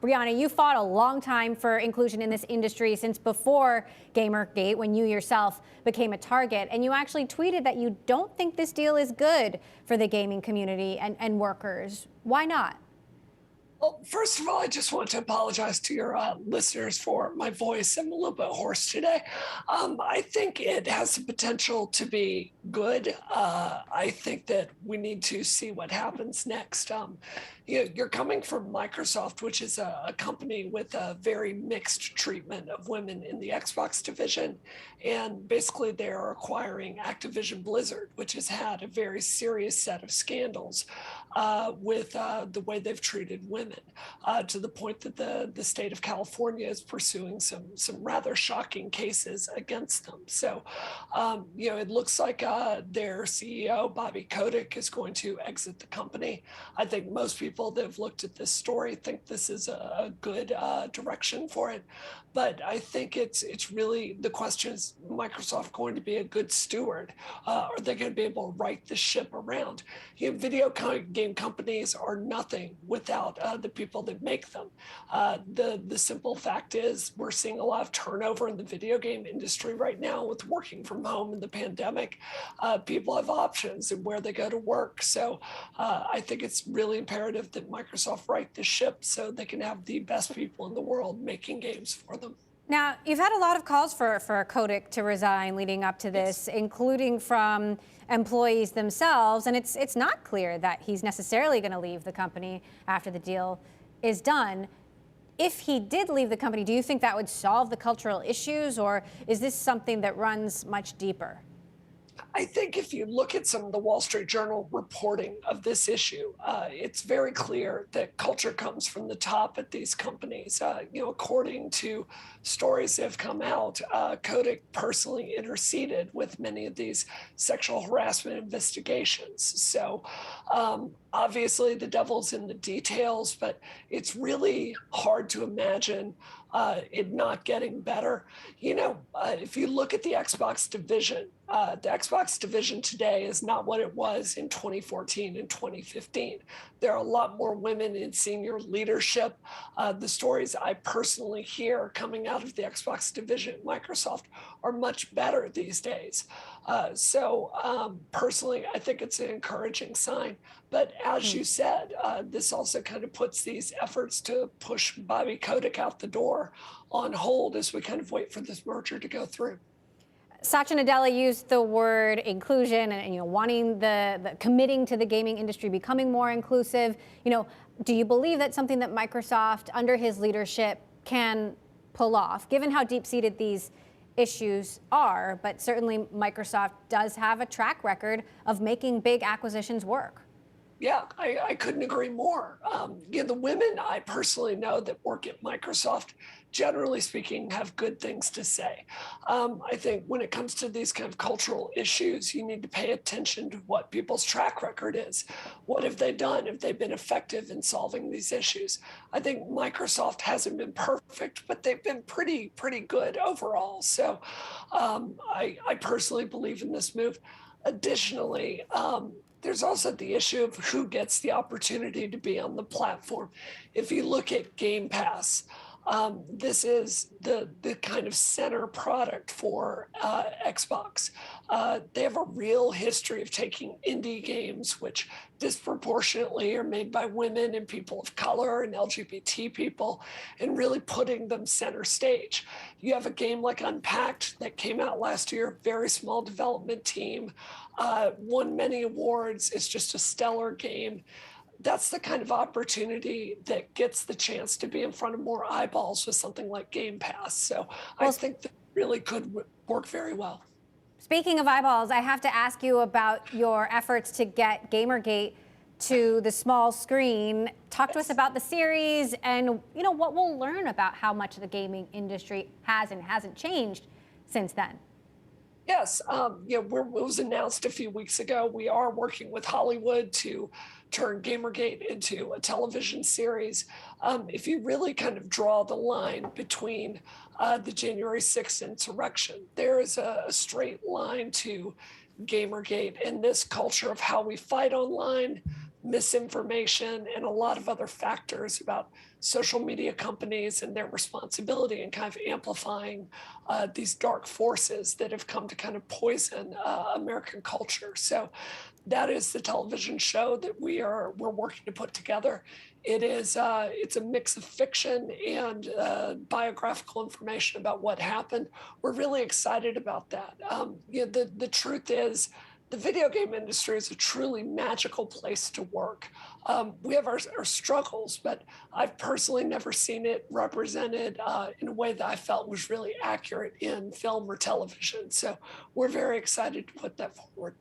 Brianna, you fought a long time for inclusion in this industry since before Gamergate, when you yourself became a target. And you actually tweeted that you don't think this deal is good for the gaming community and workers. Why not? Well, first of all, I just want to apologize to your listeners for my voice. I'm a little bit hoarse today. I think it has the potential to be good. I think that we need to see what happens next. You're coming from Microsoft, which is a company with a very mixed treatment of women in the Xbox division. And basically, they're acquiring Activision Blizzard, which has had a very serious set of scandals with the way they've treated women, to the point that the state of California is pursuing some rather shocking cases against them. So, it looks like their CEO, Bobby Kotick, is going to exit the company. I think most people that have looked at this story think this is a good direction for it. But I think it's really, the question is Microsoft going to be a good steward? Are they going to be able to right the ship around? Video game companies are nothing without the people that make them. The simple fact is we're seeing a lot of turnover in the video game industry right now with working from home in the pandemic. People have options in where they go to work. So I think it's really imperative that Microsoft right the ship so they can have the best people in the world making games for them. Now, you've had a lot of calls for Kotick to resign leading up to this, yes, including from employees themselves. And it's not clear that he's necessarily going to leave the company after the deal is done. If he did leave the company, do you think that would solve the cultural issues, or is this something that runs much deeper? I think if you look at some of the Wall Street Journal reporting of this issue, it's very clear that culture comes from the top at these companies. According to stories that have come out, Kotick personally interceded with many of these sexual harassment investigations. So obviously the devil's in the details, but it's really hard to imagine it not getting better. If you look at the Xbox division, the Xbox division today is not what it was in 2014 and 2015. There are a lot more women in senior leadership. The stories I personally hear coming out of the Xbox division at Microsoft are much better these days. Personally, I think it's an encouraging sign. But as you said, this also kind of puts these efforts to push Bobby Kotick out the door on hold as we kind of wait for this merger to go through. Satya Nadella used the word inclusion and wanting the committing to the gaming industry becoming more inclusive. Do you believe that's something that Microsoft under his leadership can pull off, given how deep-seated these issues are? But certainly Microsoft does have a track record of making big acquisitions work. Yeah, I couldn't agree more. The women I personally know that work at Microsoft, generally speaking, have good things to say. I think when it comes to these kind of cultural issues, you need to pay attention to what people's track record is. What have they done? Have they been effective in solving these issues? I think Microsoft hasn't been perfect, but they've been pretty good overall. So I personally believe in this move. Additionally, there's also the issue of who gets the opportunity to be on the platform. If you look at Game Pass, this is the kind of center product for Xbox. They have a real history of taking indie games, which disproportionately are made by women and people of color and LGBT people, and really putting them center stage. You have a game like Unpacked that came out last year, very small development team, won many awards. It's just a stellar game. That's the kind of opportunity that gets the chance to be in front of more eyeballs with something like Game Pass. So I think that really could work very well. Speaking of eyeballs, I have to ask you about your efforts to get Gamergate to the small screen. Talk to us about the series and what we'll learn about how much the gaming industry has and hasn't changed since then. Yes, it was announced a few weeks ago. We are working with Hollywood to turn Gamergate into a television series. If you really kind of draw the line between the January 6th insurrection, there is a straight line to Gamergate and this culture of how we fight online misinformation and a lot of other factors about social media companies and their responsibility in kind of amplifying these dark forces that have come to kind of poison American culture. So that is the television show that we're working to put together. It's a mix of fiction and biographical information about what happened. We're really excited about that. The truth is, the video game industry is a truly magical place to work. We have our struggles, but I've personally never seen it represented in a way that I felt was really accurate in film or television. So we're very excited to put that forward.